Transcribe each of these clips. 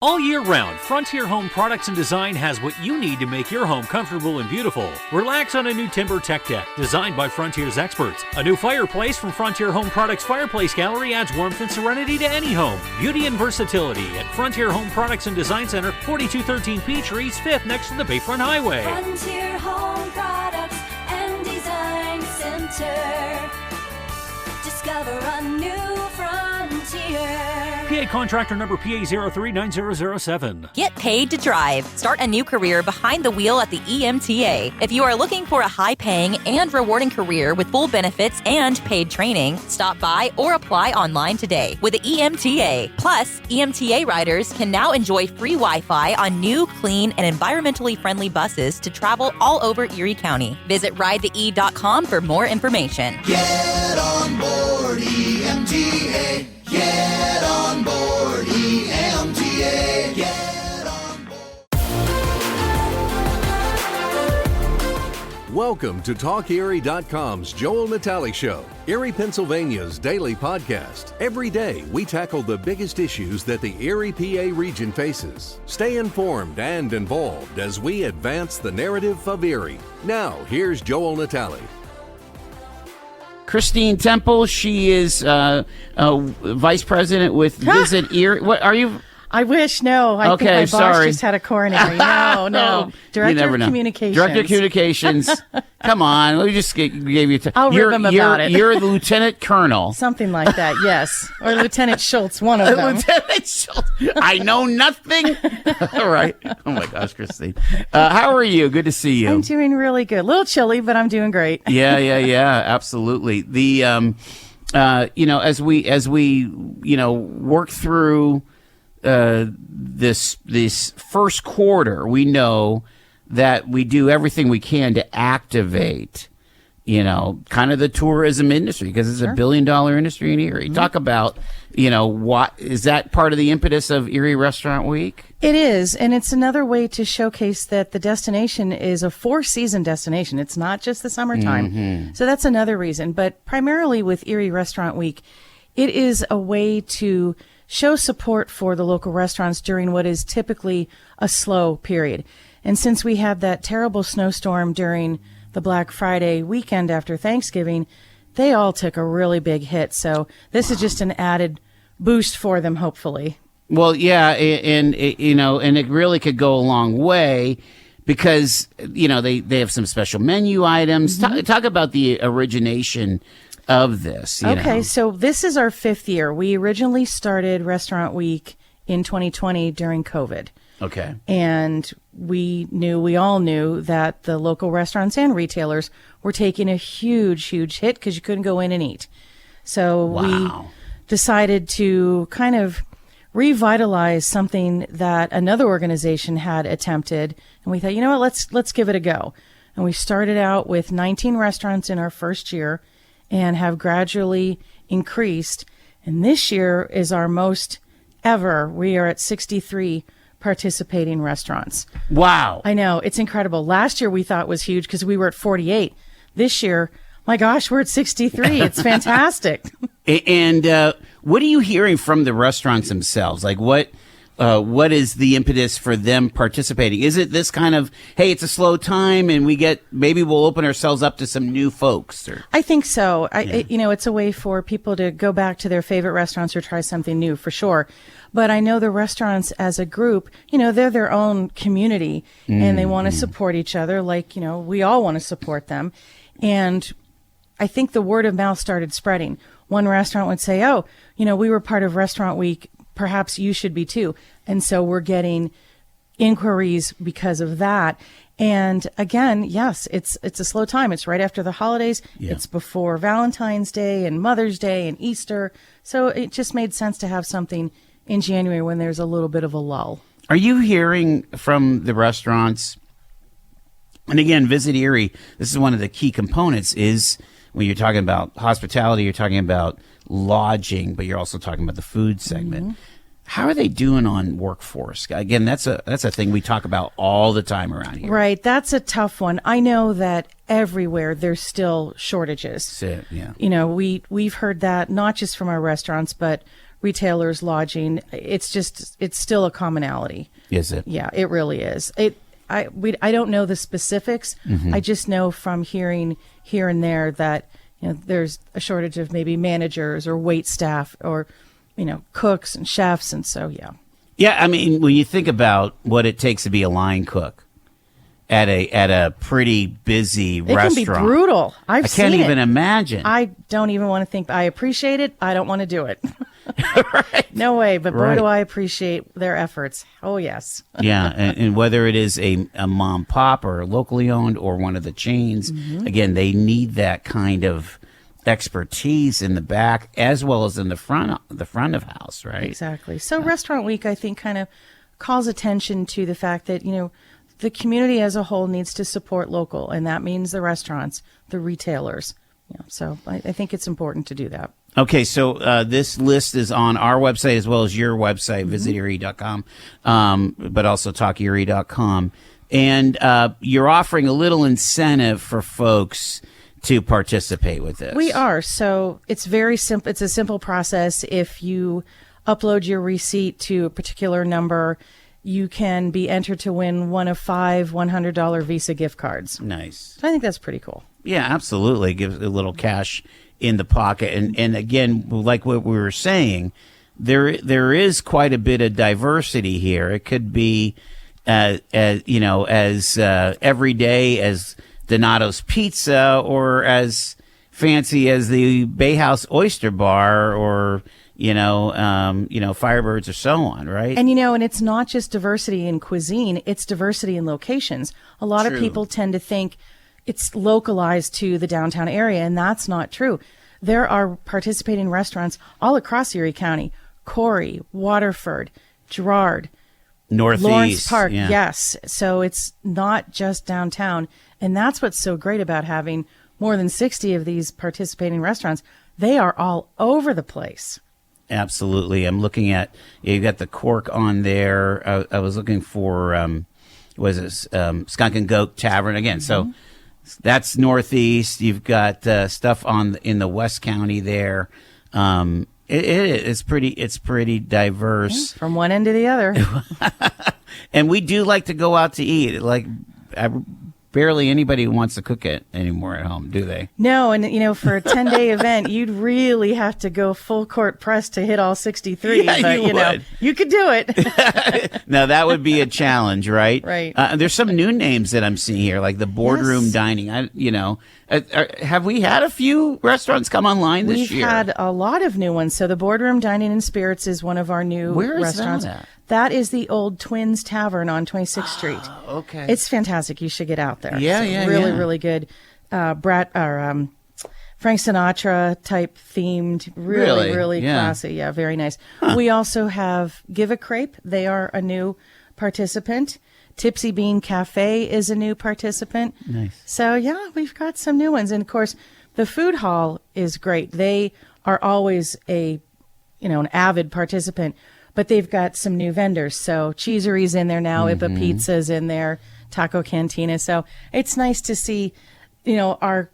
All year round, Frontier Home Products and Design has what you need to make your home comfortable and beautiful. Relax on a new timber tech deck designed by Frontier's experts. A new fireplace from Frontier Home Products Fireplace Gallery adds warmth and serenity to any home. Beauty and versatility at Frontier Home Products and Design Center, 4213 Peachtree, East 5th, next to the Bayfront Highway. Frontier Home Products and Design Center. Discover a new frontier. PA contractor number PA039007. Get paid to drive. Start a new career behind the wheel at the EMTA. If you are looking for a high-paying and rewarding career with full benefits and paid training, stop by or apply online today with the EMTA. Plus, EMTA riders can now enjoy free Wi-Fi on new, clean, and environmentally friendly buses to travel all over Erie County. Visit ridethee.com for more information. Get on board EMTA. Get on board EMTA. Get on board. Welcome to TalkErie.com's Joel Natale Show, Erie, Pennsylvania's daily podcast. Every day, we tackle the biggest issues that the Erie PA region faces. Stay informed and involved as we advance the narrative of Erie. Now, here's Joel Natale. Christine Temple, she is vice president with Visit Erie. What are you? I wish. No. I think my boss just had a coronary. No. Director of Communications. Director of Communications. Come on. We just gave you I'll rib him about it. You're the lieutenant colonel. Something like that, yes. Or Lieutenant Schultz, one of them. Lieutenant Schultz. I know nothing. All right. Oh, my gosh, Christine. How are you? Good to see you. I'm doing really good. A little chilly, but I'm doing great. Yeah. Absolutely. The, as we work through this first quarter, we know that we do everything we can to activate, kind of the tourism industry, because it's a $1 billion industry in Erie. Mm-hmm. Talk about, what is that part of the impetus of Erie Restaurant Week? It is, and it's another way to showcase that the destination is a 4-season destination. It's not just the summertime. Mm-hmm. So that's another reason. But primarily with Erie Restaurant Week, it is a way to show support for the local restaurants during what is typically a slow period. And since we had that terrible snowstorm during the Black Friday weekend after Thanksgiving, they all took a really big hit. So this is just an added boost for them, hopefully. Well, yeah, and it really could go a long way because, they have some special menu items. Mm-hmm. Talk about the origination of this. Okay, so this is our 5th year. We originally started Restaurant Week in 2020 during COVID. Okay. And we all knew that the local restaurants and retailers were taking a huge hit because you couldn't go in and eat. So we decided to kind of revitalize something that another organization had attempted. And we thought, you know what, let's give it a go. And we started out with 19 restaurants in our first year and have gradually increased. And this year is our most ever. We are at 63 participating restaurants. Wow. I know. It's incredible. Last year we thought was huge because we were at 48. This year, my gosh, we're at 63. It's fantastic. And what are you hearing from the restaurants themselves? Like what is the impetus for them participating? Is it this kind of, hey, it's a slow time and maybe we'll open ourselves up to some new folks? I think so. It's a way for people to go back to their favorite restaurants or try something new for sure. But I know the restaurants as a group, they're their own community and they want to support each other. Like, we all want to support them. And I think the word of mouth started spreading. One restaurant would say, oh, we were part of Restaurant Week. Perhaps you should be too. And so we're getting inquiries because of that. And again, yes, it's a slow time. It's right after the holidays. Yeah. It's before Valentine's Day and Mother's Day and Easter. So it just made sense to have something in January when there's a little bit of a lull. Are you hearing from the restaurants? And again, Visit Erie, this is one of the key components is when you're talking about hospitality, you're talking about lodging, but you're also talking about the food segment. Mm-hmm. How are they doing on workforce? Again, that's a thing we talk about all the time around here. Right. That's a tough one. I know that everywhere there's still shortages. That's it, yeah. We've heard that not just from our restaurants, but retailers, lodging. It's still a commonality. Is it? Yeah, it really is. I don't know the specifics. I just know from hearing here and there that there's a shortage of maybe managers or wait staff or cooks and chefs, and so yeah. Yeah, I mean, when you think about what it takes to be a line cook at a pretty busy restaurant, it can be brutal. I can't even imagine. I don't even want to think. I appreciate it. I don't want to do it. Right. No way. But boy, Right. do I appreciate their efforts. Oh yes. Yeah, and whether it is a mom pop or locally owned or one of the chains, again, they need that kind of expertise in the back as well as in the front of house, right? Exactly. So Restaurant Week, I think, kind of calls attention to the fact that the community as a whole needs to support local, and that means the restaurants, the retailers. So I think it's important to do that. Okay, so this list is on our website as well as your website, visiterie.com, but also talkerie.com. And you're offering a little incentive for folks to participate with this. We are. So it's very simple. It's a simple process. If you upload your receipt to a particular number, you can be entered to win one of 5 $100 Visa gift cards. Nice. So I think that's pretty cool. Yeah, absolutely. Gives a little cash in the pocket. And again, like what we were saying, there is quite a bit of diversity here. It could be, as every day as Donato's Pizza or as fancy as the Bay House Oyster Bar or, Firebirds or so on, right? And, and it's not just diversity in cuisine, it's diversity in locations. A lot of people tend to think it's localized to the downtown area, and that's not true. There are participating restaurants all across Erie County, Corey, Waterford, Girard, Northeast. Lawrence Park, yeah. yes. So it's not just downtown. And that's what's so great about having more than 60 of these participating restaurants. They are all over the place. Absolutely. I'm looking at, you got the Cork on there. I was looking for, Skunk and Goat Tavern again. So that's Northeast. You've got stuff in the West County there. It's pretty diverse. From one end to the other. And we do like to go out to eat. Barely anybody wants to cook it anymore at home, do they? No, and for a 10-day event, you'd really have to go full court press to hit all 63. Yeah, but you would. You could do it. Now that would be a challenge, right? Right. There's some new names that I'm seeing here, like the boardroom Yes. dining. Have we had a few restaurants come online this year? We've had a lot of new ones. So the Boardroom Dining and Spirits is one of our new Where is restaurants. that at? That is the old Twins Tavern on 26th Street. Okay. It's fantastic. You should get out there. Yeah, So yeah, really, yeah. really good. Frank Sinatra type themed. Really? Really Yeah. classy. Yeah, very nice. We also have Give a Crepe. They are a new participant. Tipsy Bean Cafe is a new participant. Nice. So yeah, we've got some new ones. And of course, the food hall is great. They are always an avid participant, but they've got some new vendors. So Cheesery's in there now, Ipa Pizza's in there, Taco Cantina. So it's nice to see, our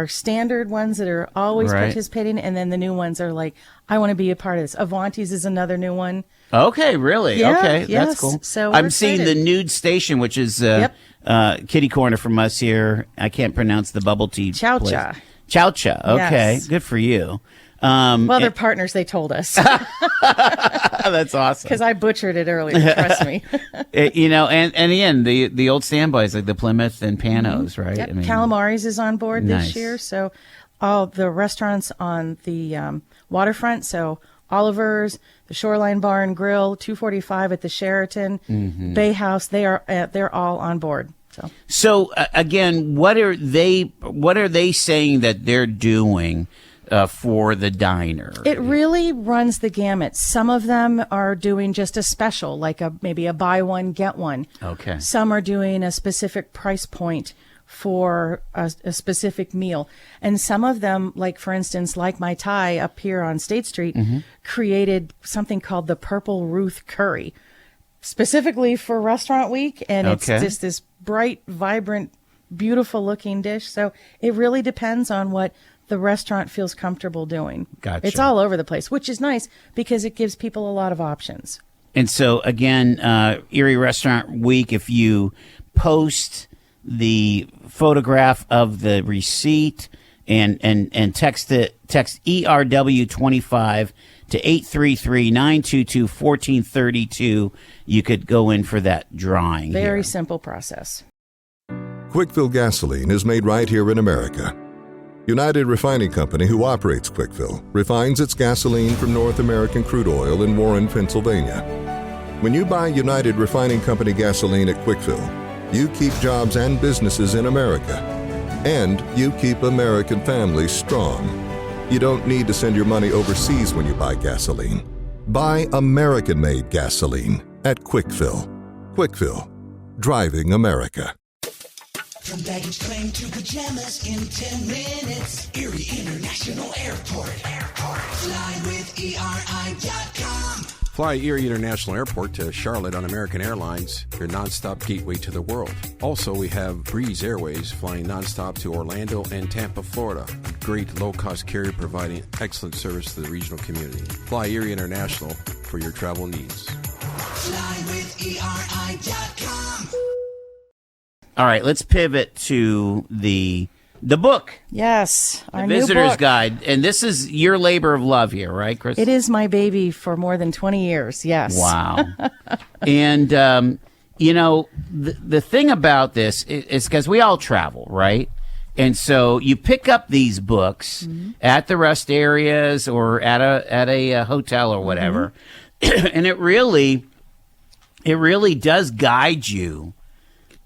standard ones that are always Right. participating, and then the new ones are like, I want to be a part of this. Avanti's is another new one. Okay, really? Yeah, okay, yes. that's cool. So we're I'm seeing the excited. Nude Station, which is kitty corner from us here. I can't pronounce the bubble tea. Chow place. Cha. Chow Cha. Okay, Yes. good for you. Well, they're partners, they told us, That's awesome. because I butchered it earlier. Trust me. And again, the old standbys like the Plymouth and Panos, right? Yep. Calamari's is on board Nice. this year. So all the restaurants on the waterfront. So Oliver's, the Shoreline Bar and Grill, 245 at the Sheraton, Bay House. They're all on board. So again, what are they saying that they're doing for the diner? It really runs the gamut. Some of them are doing just a special, like maybe a buy one, get one. Okay. Some are doing a specific price point for a specific meal. And some of them, like for instance, like my Thai up here on State Street, created something called the Purple Ruth Curry, specifically for Restaurant Week. And it's Okay. just this bright, vibrant, beautiful looking dish. So it really depends on what the restaurant feels comfortable doing. Gotcha. It's all over the place, which is nice because it gives people a lot of options. And so, again, Erie Restaurant Week, if you post the photograph of the receipt and text ERW25 to 833-922-1432, you could go in for that drawing. Very here. simple process. Quickfill gasoline is made right here in America. United Refining Company, who operates Quickfill, refines its gasoline from North American crude oil in Warren, Pennsylvania. When you buy United Refining Company gasoline at Quickfill, you keep jobs and businesses in America. And you keep American families strong. You don't need to send your money overseas when you buy gasoline. Buy American-made gasoline at Quickfill. Quickfill, driving America. From baggage claim to pajamas in 10 minutes. Erie International Airport. Fly with ERI.com. Fly Erie International Airport to Charlotte on American Airlines, your nonstop gateway to the world. Also, we have Breeze Airways flying nonstop to Orlando and Tampa, Florida. A great low-cost carrier providing excellent service to the regional community. Fly Erie International for your travel needs. Fly with ERI.com. All right, let's pivot to the book, Yes, the our new Visitor's book. Guide. And this is your labor of love here, right, Chris? It is my baby for more than 20 years, yes. Wow. And, the thing about this is because we all travel, right? And so you pick up these books at the rest areas or at a hotel or whatever, and it really does guide you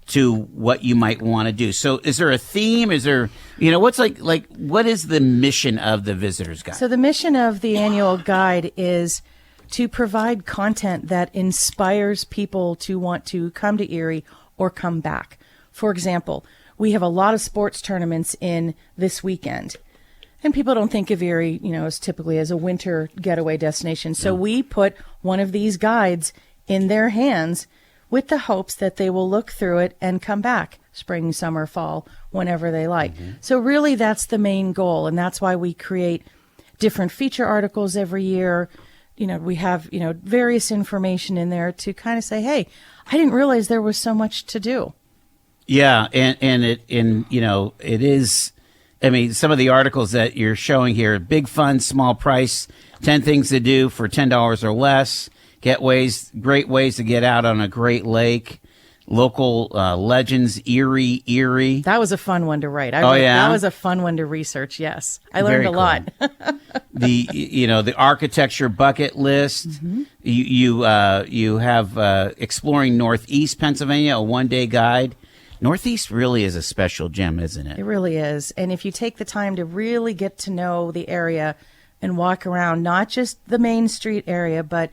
to what you might want to do. So is there a theme? Is there, what's what is the mission of the Visitor's Guide? So the mission of the annual guide is to provide content that inspires people to want to come to Erie or come back. For example, we have a lot of sports tournaments in this weekend. And people don't think of Erie, as typically as a winter getaway destination. So we put one of these guides in their hands with the hopes that they will look through it and come back spring, summer, fall, whenever they like. So really that's the main goal. And that's why we create different feature articles every year. We have, various information in there to kind of say, hey, I didn't realize there was so much to do. Yeah. And it is, some of the articles that you're showing here, big fun, small price, 10 things to do for $10 or less. Great ways to get out on a great lake. Local legends, Erie. That was a fun one to write. Yeah? That was a fun one to research, yes. I learned a lot. The architecture bucket list. You have Exploring Northeast Pennsylvania, a one-day guide. Northeast really is a special gem, isn't it? It really is. And if you take the time to really get to know the area and walk around, not just the Main Street area, but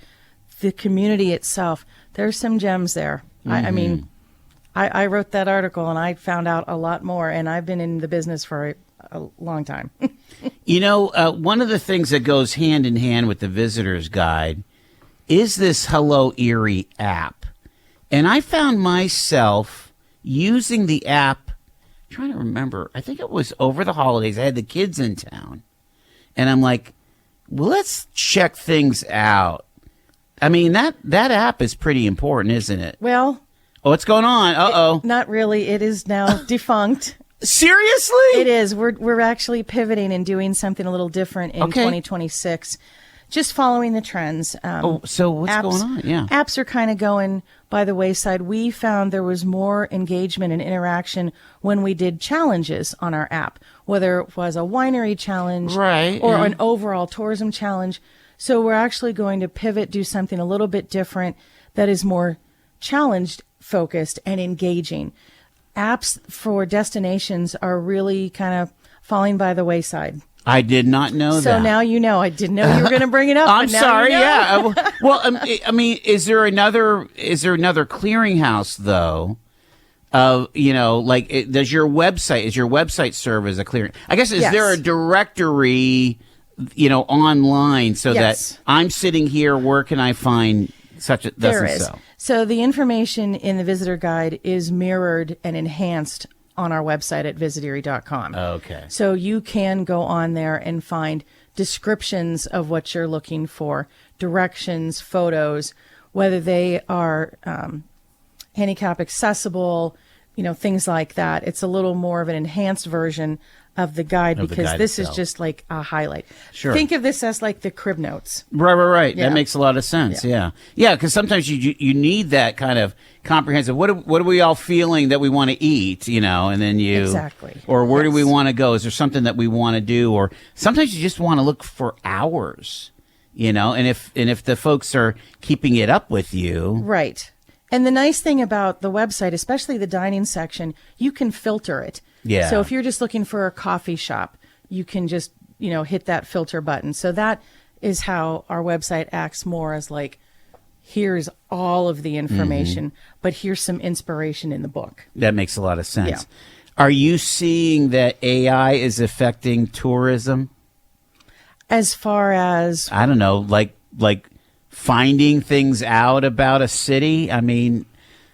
the community itself, there's some gems there. I wrote that article and I found out a lot more, and I've been in the business for a long time. One of the things that goes hand in hand with the Visitor's Guide is this Hello Erie app. And I found myself using the app, trying to remember, I think it was over the holidays. I had the kids in town. And I'm like, well, let's check things out. That app is pretty important, isn't it? Well, what's going on? Uh-oh. Not really. It is now defunct. Seriously? It is. We're actually pivoting and doing something a little different in 2026. Just following the trends. So what's going on? Yeah. Apps are kind of going by the wayside. We found there was more engagement and interaction when we did challenges on our app, whether it was a winery challenge or an overall tourism challenge. So we're actually going to pivot, do something a little bit different that is more challenge focused and engaging. Apps for destinations are really kind of falling by the wayside. I did not know that. So now you know. I didn't know you were going to bring it up. I'm but now sorry. you know. Yeah. Well, is there another clearinghouse though? Does your website serve as a clearing? I guess is there a directory, online so that I'm sitting here, where can I find such a there is. So the information in the visitor guide is mirrored and enhanced on our website at visiterie.com. Okay. So you can go on there and find descriptions of what you're looking for, directions, photos, whether they are handicap accessible, things like that. It's a little more of an enhanced version of the guide because this is just like a highlight. Sure. Think of this as like the crib notes. Right. Yeah. That makes a lot of sense. Yeah. Because sometimes you need that kind of comprehensive. What are we all feeling that we want to eat? And then you exactly. Or where do we want to go? Is there something that we want to do? Or sometimes you just want to look for hours. And if the folks are keeping it up with you, right. And the nice thing about the website, especially the dining section, you can filter it. Yeah. So if you're just looking for a coffee shop, you can just, hit that filter button. So that is how our website acts more as like, here's all of the information, but here's some inspiration in the book. That makes a lot of sense. Yeah. Are you seeing that AI is affecting tourism? As far as, I don't know, like finding things out about a city. I mean,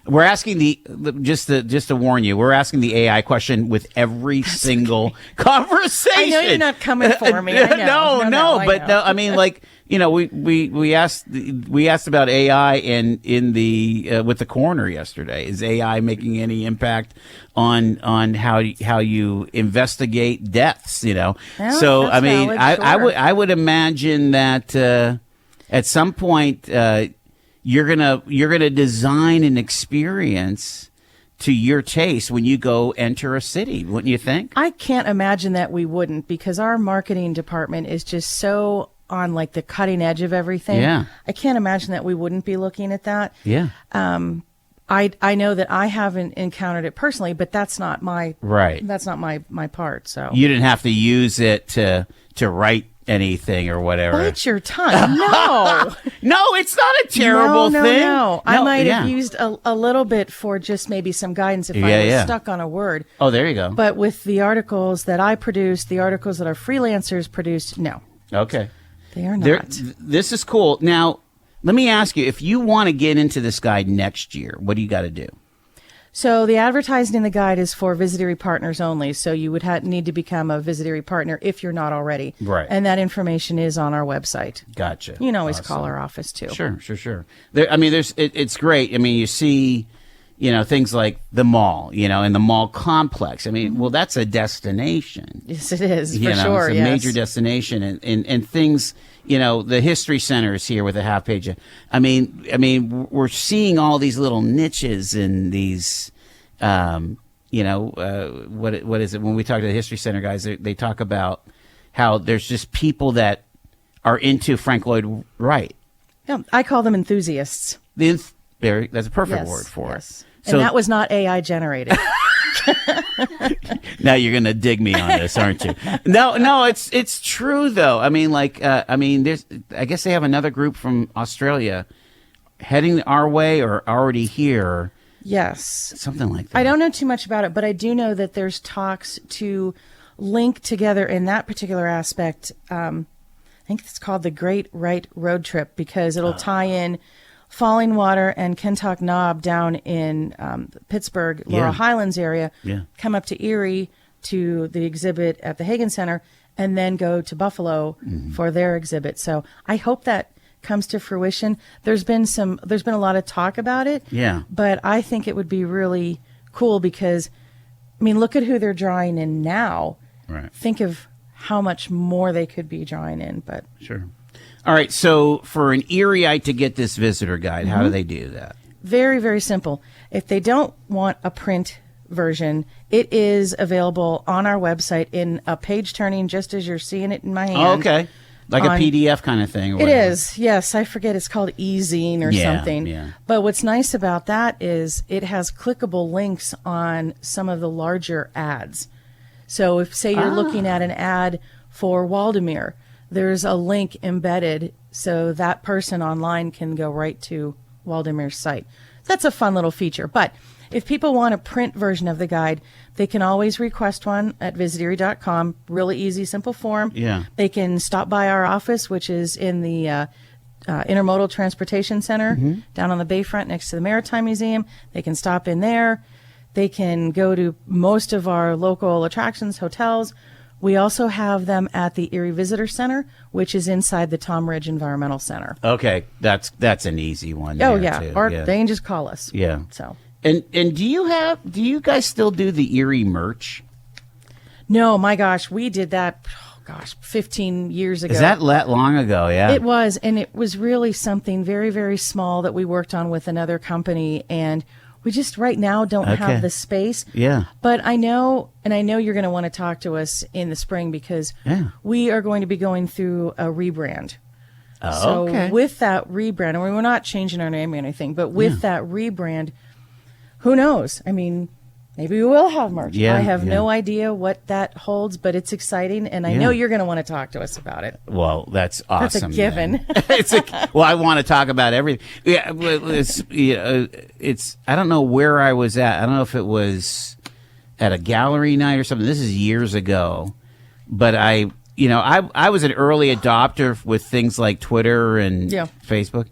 we're asking just to warn you, we're asking the AI question with every single conversation. I know you're not coming for me. I know. No, I mean, we asked about AI in the with the coroner yesterday. Is AI making any impact on how you investigate deaths? Yeah, so I mean, valid, I would imagine that at some point you're gonna design an experience to your taste when you go enter a city, wouldn't you think? I can't imagine that we wouldn't, because our marketing department is just so on like the cutting edge of everything. Yeah. I can't imagine that we wouldn't be looking at that. Yeah. I know that I haven't encountered it personally, but that's not my That's not my part. So you didn't have to use it to write anything or whatever. Bite your tongue. No. No, it's not a terrible thing. No. I might have used a little bit for just maybe some guidance if I was stuck on a word. Oh, there you go. But with the articles that I produce, the articles that our freelancers produce, no. Okay. They are not. This is cool. Now, let me ask you, if you want to get into this guide next year, what do you got to do? So the advertising in the guide is for Visit Erie partners only. So you would need to become a Visit Erie partner if you're not already. Right. And that information is on our website. Gotcha. You can always call our office too. Sure. It's great. I mean, you see, things like the mall, and the mall complex. I mean, well, that's a destination. Yes, it is, for sure. It's a major destination. And things, the history center is here with a half page. I mean, we're seeing all these little niches in these, what is it? When we talk to the history center guys, they talk about how there's just people that are into Frank Lloyd Wright. Yeah, I call them enthusiasts. That's a perfect word for it. So, and that was not AI generated. Now you're going to dig me on this, aren't you? No, it's true though. I mean, I guess they have another group from Australia heading our way or already here. Yes. Something like that. I don't know too much about it, but I do know that there's talks to link together in that particular aspect. I think it's called the Great Wright Road Trip, because it'll tie in Falling Water and Kentuck Knob down in Pittsburgh, Laurel Highlands area, come up to Erie to the exhibit at the Hagen Center, and then go to Buffalo for their exhibit. So I hope that comes to fruition. There's been a lot of talk about it. Yeah. But I think it would be really cool because, I mean, look at who they're drawing in now. Right. Think of how much more they could be drawing in, but sure. All right, so for an Erieite to get this visitor guide, how do they do that? Very, very simple. If they don't want a print version, it is available on our website in a page turning, just as you're seeing it in my hand. Oh, okay. Like a PDF kind of thing? Or it is, yes. I forget, it's called e-zine or something. Yeah. But what's nice about that is it has clickable links on some of the larger ads. So if, say, you're looking at an ad for Waldemere, there's a link embedded so that person online can go right to Waldemere's site. That's a fun little feature. But if people want a print version of the guide, they can always request one at visiterie.com. Really easy, simple form. Yeah. They can stop by our office, which is in the Intermodal Transportation Center down on the Bayfront next to the Maritime Museum. They can stop in there. They can go to most of our local attractions, hotels. We also have them at the Erie Visitor Center, which is inside the Tom Ridge Environmental Center. Okay, that's an easy one. Oh, there, yeah. too. Or they can just call us. Yeah. So. And do you guys still do the Erie merch? No, my gosh, we did that, 15 years ago. Is that long ago? Yeah. It was, and it was really something very, very small that we worked on with another company, and we just right now don't have the space. Yeah. But I know you're going to want to talk to us in the spring because we are going to be going through a rebrand. Oh, so with that rebrand, and we're not changing our name or anything, but with that rebrand, who knows? I mean, maybe we will have merch. Yeah, I have no idea what that holds, but it's exciting, and I know you're going to want to talk to us about it. Well, that's awesome. That's a given. Well, I want to talk about everything. Yeah, it's. I don't know where I was at. I don't know if it was at a gallery night or something. This is years ago, but I was an early adopter with things like Twitter and Facebook,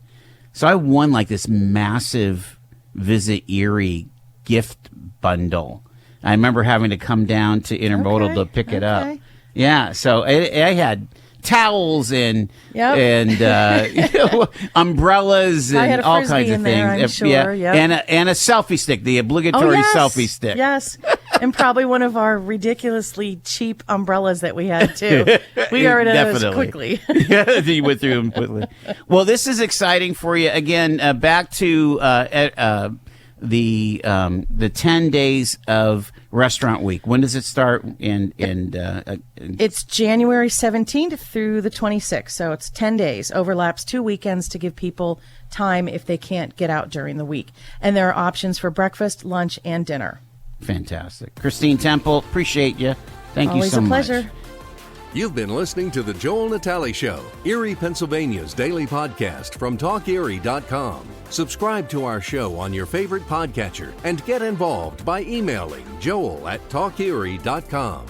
so I won like this massive Visit Erie gift bundle. I remember having to come down to Intermodal to pick it up. Yeah, so I had towels and umbrellas and all kinds of things. And a selfie stick, the obligatory selfie stick. Yes, and probably one of our ridiculously cheap umbrellas that we had too. We got rid of those quickly. Yeah, you went through them quickly. Well, this is exciting for you. Again, back to the 10 days of Restaurant Week. When does it start? It's January 17th through the 26th, so it's 10 days. Overlaps 2 weekends to give people time if they can't get out during the week. And there are options for breakfast, lunch, and dinner. Fantastic. Christine Temple, appreciate you. Thank you so much. Always a pleasure. You've been listening to The Joel Natale Show, Erie, Pennsylvania's daily podcast from TalkErie.com. Subscribe to our show on your favorite podcatcher and get involved by emailing joel@TalkErie.com.